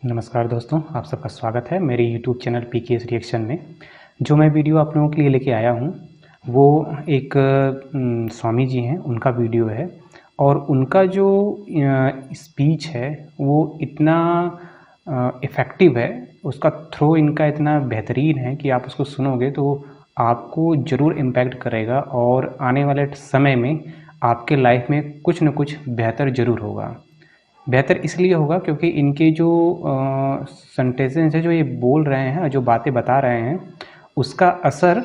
नमस्कार दोस्तों, आप सबका स्वागत है मेरे YouTube चैनल पीकेएस रिएक्शन में। जो मैं वीडियो आप लोगों के लिए लेके आया हूँ वो एक स्वामी जी हैं, उनका वीडियो है। और उनका जो स्पीच है वो इतना इफ़ेक्टिव है, उसका थ्रो इनका इतना बेहतरीन है कि आप उसको सुनोगे तो आपको ज़रूर इम्पैक्ट करेगा और आने वाले समय में आपके लाइफ में कुछ न कुछ बेहतर ज़रूर होगा। बेहतर इसलिए होगा क्योंकि इनके जो सेंटेंसेस हैं, जो ये बोल रहे हैं, जो बातें बता रहे हैं, उसका असर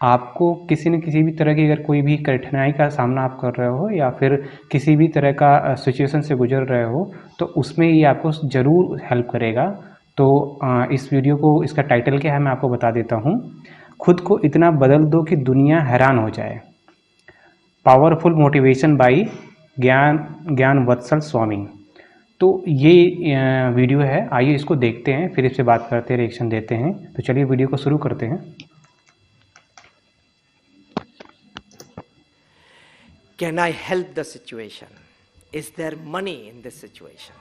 आपको किसी न किसी भी तरह की, अगर कोई भी कठिनाई का सामना आप कर रहे हो या फिर किसी भी तरह का सिचुएशन से गुजर रहे हो, तो उसमें ये आपको ज़रूर हेल्प करेगा। तो इस वीडियो को, इसका टाइटल क्या है मैं आपको बता देता हूँ। खुद को इतना बदल दो कि दुनिया हैरान हो जाए। पावरफुल मोटिवेशन बाई ज्ञान वत्सल स्वामी। तो ये वीडियो है, आइए इसको देखते हैं, फिर इससे बात करते हैं, रिएक्शन देते हैं। तो चलिए वीडियो को शुरू करते हैं। Can I help the situation? Is there money in this situation?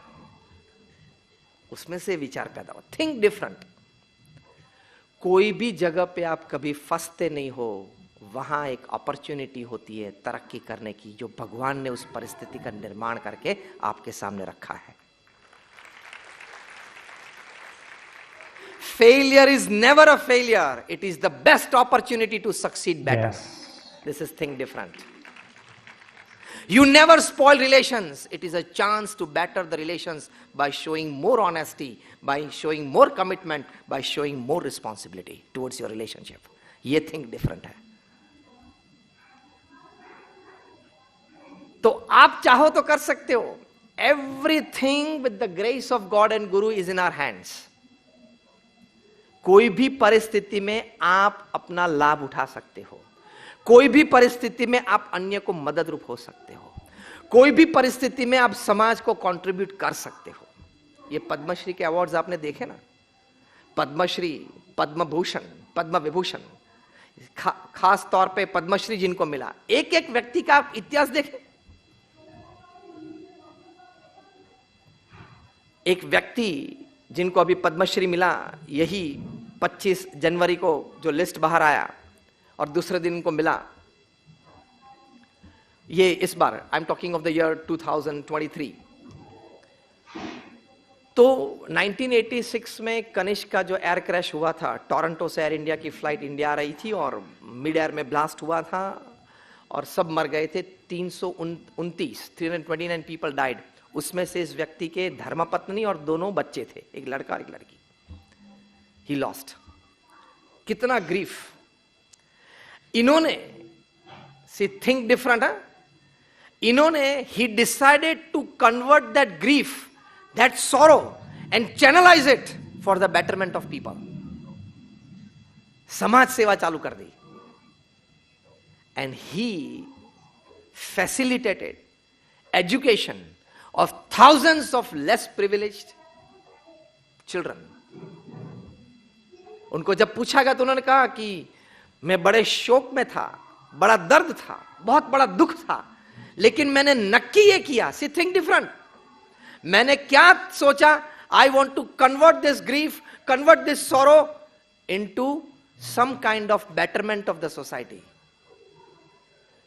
उसमें से विचार पैदा हो। Think different. कोई भी जगह पे आप कभी फंसते नहीं हो, वहां एक अपॉर्चुनिटी होती है तरक्की करने की, जो भगवान ने उस परिस्थिति का निर्माण करके आपके सामने रखा है। Failure is never a failure. It is the best opportunity to succeed better. Yes. This is think different. You never spoil relations. It is a chance to better the relations by showing more honesty, by showing more commitment, by showing more responsibility towards your relationship. ये think different है। तो आप चाहो तो कर सकते हो। Everything with the grace of God and Guru is in our hands. कोई भी परिस्थिति में आप अपना लाभ उठा सकते हो, कोई भी परिस्थिति में आप अन्य को मदद रूप हो सकते हो, कोई भी परिस्थिति में आप समाज को कंट्रीब्यूट कर सकते हो। ये पद्मश्री के अवार्ड्स आपने देखे ना, पद्मश्री, पद्म भूषण, पद्म विभूषण, खास तौर पे पद्मश्री जिनको मिला, एक एक व्यक्ति का आप इतिहास देखें। एक व्यक्ति जिनको अभी पद्मश्री मिला, यही 25 जनवरी को जो लिस्ट बाहर आया और दूसरे दिन उनको मिला, ये इस बार I am talking of the year 2023। तो 1986 में कनिष्क का जो एयर क्रैश हुआ था, टोरंटो से एयर इंडिया की फ्लाइट इंडिया आ रही थी और मिड एयर में ब्लास्ट हुआ था और सब मर गए थे। 329 पीपल डाइड। उसमें से इस व्यक्ति के धर्मपत्नी और दोनों बच्चे थे, एक लड़का और एक लड़की। He lost. कितना ग्रीफ। इन्होंने सी थिंक डिफरेंट है। इन्होंने he decided to convert that grief, that sorrow and channelise it for the betterment of people. समाज सेवा चालू कर दी। And he facilitated education of thousands of less privileged children. उनको जब पूछा गया तो उन्होंने कहा कि मैं बड़े शोक में था, बड़ा दर्द था, बहुत बड़ा दुख था, लेकिन मैंने नक्की ये किया, सी थिंक डिफरेंट। मैंने क्या सोचा, I want to convert this grief, convert this sorrow into some kind of betterment of the society.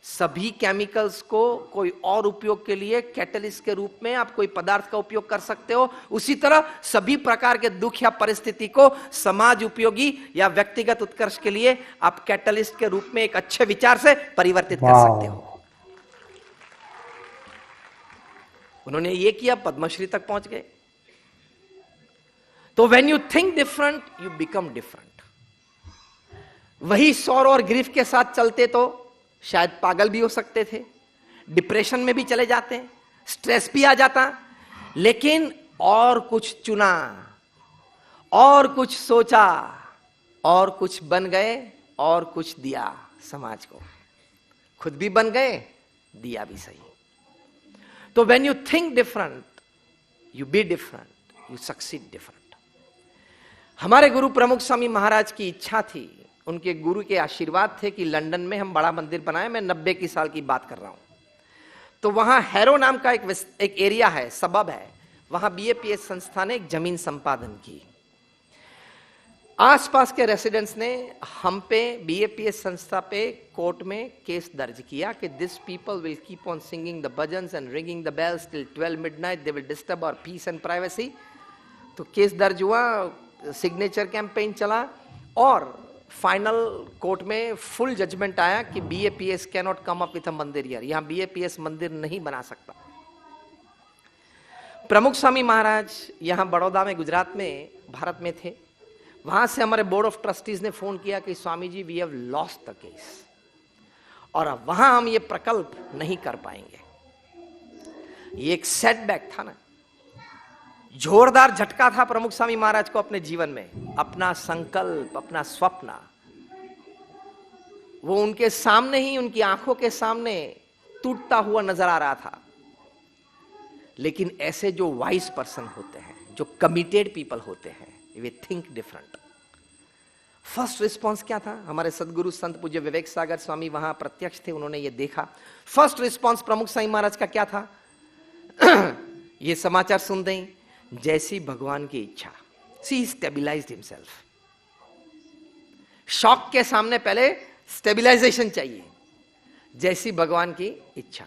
सभी केमिकल्स को कोई और उपयोग के लिए कैटलिस्ट के रूप में आप कोई पदार्थ का उपयोग कर सकते हो, उसी तरह सभी प्रकार के दुख या परिस्थिति को समाज उपयोगी या व्यक्तिगत उत्कर्ष के लिए आप कैटलिस्ट के रूप में एक अच्छे विचार से परिवर्तित कर सकते हो। उन्होंने ये किया, पद्मश्री तक पहुंच गए। तो when you think different you become different. वही सॉरो और ग्रीफ के साथ चलते तो शायद पागल भी हो सकते थे, डिप्रेशन में भी चले जाते, स्ट्रेस भी आ जाता, लेकिन और कुछ चुना, और कुछ सोचा, और कुछ बन गए, और कुछ दिया समाज को। खुद भी बन गए, दिया भी सही। तो when you think different you be different, you succeed different. हमारे गुरु प्रमुख स्वामी महाराज की इच्छा थी, उनके गुरु के आशीर्वाद थे कि लंदन में हम बड़ा मंदिर बनाए। मैं 90 की साल की बात कर रहा हूं। तो वहां हैरो नाम का एक एरिया है, सबब है, वहां बीएपीएस संस्था ने एक जमीन संपादन की। आसपास के रेसिडेंट्स ने हम पे, बीएपीएस संस्था पे कोर्ट में केस दर्ज किया कि this people will keep on singing the bhajans and ringing the bells till 12 midnight, they will disturb our peace and privacy. तो केस दर्ज हुआ, सिग्नेचर कैंपेन चला और फाइनल कोर्ट में फुल जजमेंट आया कि BAPS can not come up with a mandir here, यहां BAPS मंदिर नहीं बना सकता। प्रमुख स्वामी महाराज यहां बड़ौदा में, गुजरात में, भारत में थे। वहां से हमारे बोर्ड ऑफ ट्रस्टीज ने फोन किया कि Swami ji we have lost the case, और अब वहां हम ये प्रकल्प नहीं कर पाएंगे। ये एक सेटबैक था ना, जोरदार झटका था प्रमुख स्वामी महाराज को अपने जीवन में। अपना संकल्प, अपना स्वप्न, वो उनके सामने ही, उनकी आंखों के सामने टूटता हुआ नजर आ रहा था। लेकिन ऐसे जो वाइज पर्सन होते हैं, जो कमिटेड पीपल होते हैं, वे थिंक डिफरेंट। फर्स्ट रिस्पॉन्स क्या था? हमारे सदगुरु संत पूज्य विवेक सागर स्वामी वहां प्रत्यक्ष थे, उन्होंने ये देखा। फर्स्ट रिस्पॉन्स प्रमुख स्वामी महाराज का क्या था? ये समाचार सुनते ही, जैसी भगवान की इच्छा। सी स्टेबिलाइज्ड हिमसेल्फ। शॉक के सामने पहले स्टेबिलाइजेशन चाहिए, जैसी भगवान की इच्छा।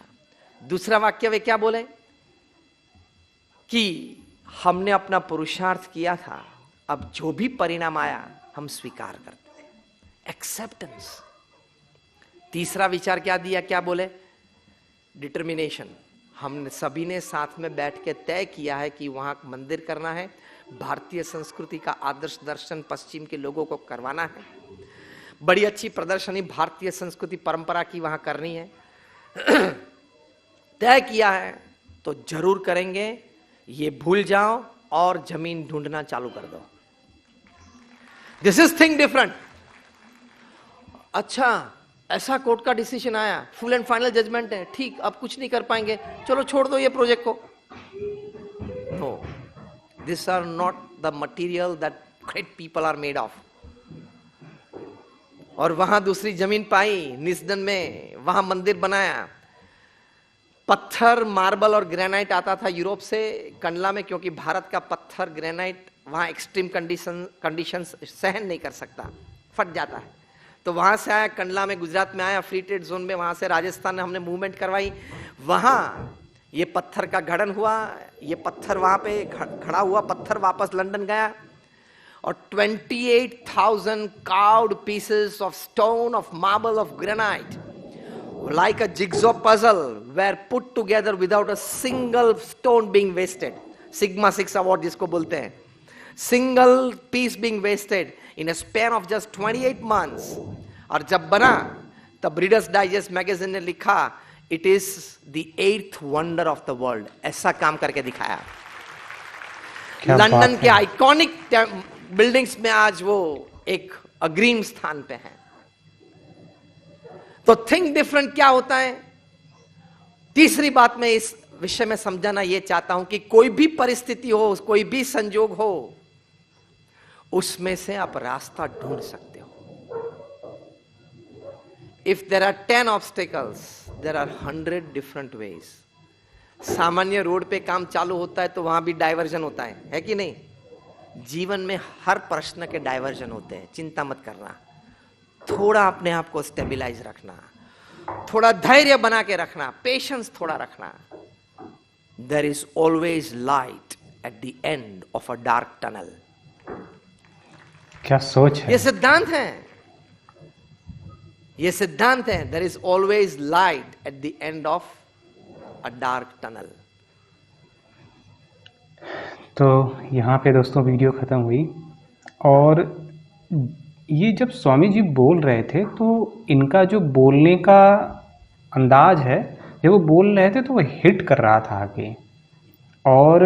दूसरा वाक्य वे क्या बोले कि हमने अपना पुरुषार्थ किया था, अब जो भी परिणाम आया हम स्वीकार करते हैं, एक्सेप्टेंस। तीसरा विचार क्या दिया, क्या बोले? डिटर्मिनेशन। हम सभी ने साथ में बैठ के तय किया है कि वहां मंदिर करना है, भारतीय संस्कृति का आदर्श दर्शन पश्चिम के लोगों को करवाना है, बड़ी अच्छी प्रदर्शनी भारतीय संस्कृति परंपरा की वहां करनी है। तय किया है तो जरूर करेंगे, ये भूल जाओ और जमीन ढूंढना चालू कर दो। This is thing different. अच्छा, ऐसा कोर्ट का डिसीजन आया, फुल एंड फाइनल जजमेंट है, ठीक, अब कुछ नहीं कर पाएंगे, चलो छोड़ दो ये प्रोजेक्ट को। No, this are not the material that great people are made of. और वहां दूसरी जमीन पाई निस्दन में, वहां मंदिर बनाया। पत्थर, मार्बल और ग्रेनाइट आता था यूरोप से कंडला में, क्योंकि भारत का पत्थर, ग्रेनाइट वहां एक्सट्रीम कंडीशंस सहन नहीं कर सकता, फट जाता है। तो वहां से आया कंडला में, गुजरात में आया, फ्री ट्रेड जोन में। वहां से राजस्थान में हमने मूवमेंट करवाई, वहां ये पत्थर का गठन हुआ, ये पत्थर वहां पे खड़ा हुआ, पत्थर वापस लंदन गया और 28,000 carved pieces of stone, of marble, of granite, like a jigsaw puzzle, were put together without a single stone being wasted. Sigma 6 award जिसको बोलते हैं, single piece being wasted in a span of just 28 months. और जब बना तब readers digest magazine ने लिखा, it is the 8th wonder of the world. ऐसा काम करके दिखाया। लंदन के आइकॉनिक बिल्डिंग्स में आज वो एक अग्रिम स्थान पे है। तो थिंक डिफरेंट क्या होता है? तीसरी बात मैं इस विषय में समझाना यह चाहता हूं कि कोई भी परिस्थिति हो, कोई भी संजोग हो, उसमें से आप रास्ता ढूंढ सकते हो। If there are 10 obstacles, there are 100 different ways. सामान्य रोड पे काम चालू होता है तो वहां भी डाइवर्जन होता है कि नहीं? जीवन में हर प्रश्न के डाइवर्जन होते हैं, चिंता मत करना। थोड़ा अपने आप को स्टेबिलाइज रखना, थोड़ा धैर्य बना के रखना, पेशेंस थोड़ा रखना। There is always light at the end of a dark tunnel. क्या सोच है! ये सिद्धांत है, ये सिद्धांत है। There is always light at the end of a dark tunnel. तो यहाँ पे दोस्तों वीडियो ख़त्म हुई, और ये जब स्वामी जी बोल रहे थे तो इनका जो बोलने का अंदाज है, जब वो बोल रहे थे तो वो हिट कर रहा था आगे। और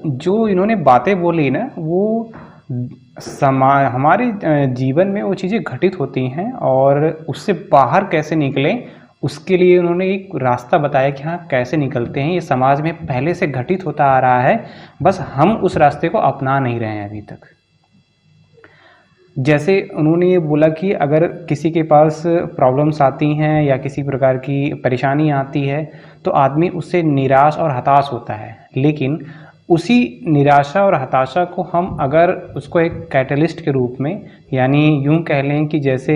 जो इन्होंने बातें बोली ना, वो हमारे जीवन में वो चीज़ें घटित होती हैं, और उससे बाहर कैसे निकलें उसके लिए उन्होंने एक रास्ता बताया कि हाँ कैसे निकलते हैं। ये समाज में पहले से घटित होता आ रहा है, बस हम उस रास्ते को अपना नहीं रहे हैं अभी तक। जैसे उन्होंने ये बोला कि अगर किसी के पास प्रॉब्लम्स आती हैं या किसी प्रकार की परेशानी आती है तो आदमी उससे निराश और हताश होता है, लेकिन उसी निराशा और हताशा को हम अगर उसको एक कैटलिस्ट के रूप में, यानी यूं कह लें कि जैसे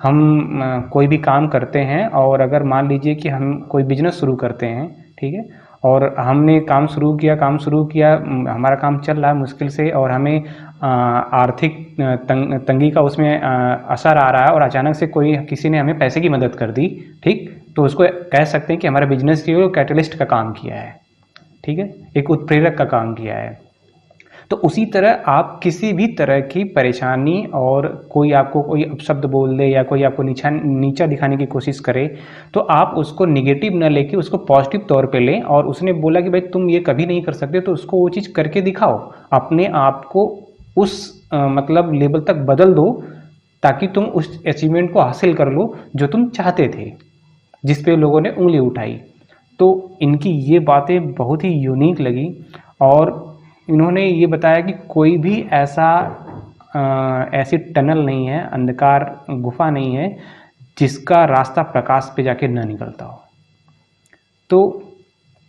हम कोई भी काम करते हैं और अगर मान लीजिए कि हम कोई बिजनेस शुरू करते हैं, ठीक है, और हमने काम शुरू किया, हमारा काम चल रहा है मुश्किल से और हमें आर्थिक तंगी का उसमें असर आ रहा है और अचानक से किसी ने हमें पैसे की मदद कर दी, ठीक, तो उसको कह सकते हैं कि हमारे बिजनेस के लिए कैटलिस्ट का काम किया है, ठीक है, एक उत्प्रेरक का काम किया है। तो उसी तरह आप किसी भी तरह की परेशानी और कोई आपको कोई अपशब्द बोल दे या कोई आपको नीचा दिखाने की कोशिश करे, तो आप उसको निगेटिव न लेके उसको पॉजिटिव तौर पे लें। और उसने बोला कि भाई तुम ये कभी नहीं कर सकते, तो उसको वो चीज़ करके दिखाओ, अपने आप को उस मतलब लेवल तक बदल दो ताकि तुम उस अचीवमेंट को हासिल कर लो जो तुम चाहते थे, जिस पे लोगों ने उंगली उठाई। तो इनकी ये बातें बहुत ही यूनिक लगी और इन्होंने ये बताया कि कोई भी ऐसी टनल नहीं है, अंधकार गुफा नहीं है जिसका रास्ता प्रकाश पे जाके न निकलता हो। तो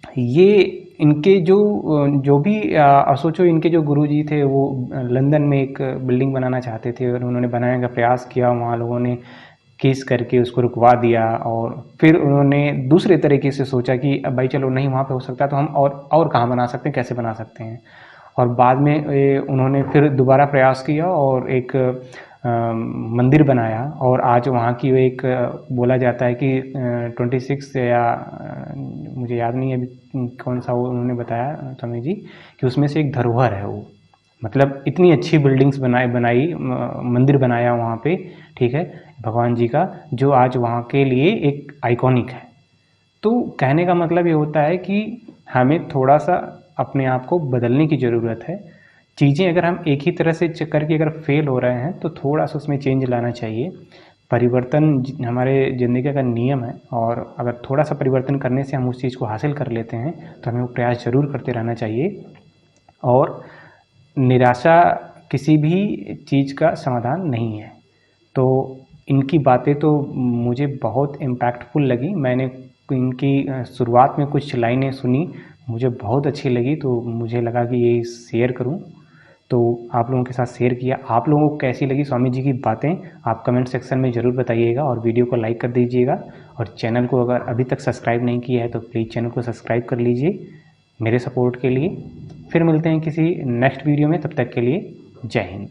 ये इनके जो भी सोचो, इनके जो गुरुजी थे वो लंदन में एक बिल्डिंग बनाना चाहते थे और उन्होंने बनाने का प्रयास किया, वहाँ लोगों ने केस करके उसको रुकवा दिया और फिर उन्होंने दूसरे तरीके से सोचा कि भाई चलो नहीं वहाँ पे हो सकता तो हम और कहाँ बना सकते हैं, कैसे बना सकते हैं। और बाद में उन्होंने फिर दोबारा प्रयास किया और एक मंदिर बनाया और आज वहाँ की एक बोला जाता है कि 26 या मुझे याद नहीं है अभी कौन सा वो उन्होंने बताया स्वामी जी, कि उसमें से एक धरोहर है वो, मतलब इतनी अच्छी बिल्डिंग्स बनाई मंदिर बनाया वहाँ पे, ठीक है, भगवान जी का, जो आज वहाँ के लिए एक आइकॉनिक है। तो कहने का मतलब ये होता है कि हमें थोड़ा सा अपने आप को बदलने की ज़रूरत है। चीज़ें अगर हम एक ही तरह से करके अगर फेल हो रहे हैं तो थोड़ा सा उसमें चेंज लाना चाहिए। परिवर्तन हमारे ज़िंदगी का नियम है और अगर थोड़ा सा परिवर्तन करने से हम उस चीज़ को हासिल कर लेते हैं तो हमें वो प्रयास ज़रूर करते रहना चाहिए। और निराशा किसी भी चीज़ का समाधान नहीं है। तो इनकी बातें तो मुझे बहुत इम्पैक्टफुल लगी। मैंने इनकी शुरुआत में कुछ लाइनें सुनी, मुझे बहुत अच्छी लगी, तो मुझे लगा कि ये शेयर करूं, तो आप लोगों के साथ शेयर किया। आप लोगों को कैसी लगी स्वामी जी की बातें आप कमेंट सेक्शन में ज़रूर बताइएगा और वीडियो को लाइक कर दीजिएगा। और चैनल को अगर अभी तक सब्सक्राइब नहीं किया है तो प्लीज़ चैनल को सब्सक्राइब कर लीजिए मेरे सपोर्ट के लिए। फिर मिलते हैं किसी नेक्स्ट वीडियो में, तब तक के लिए जय हिंद।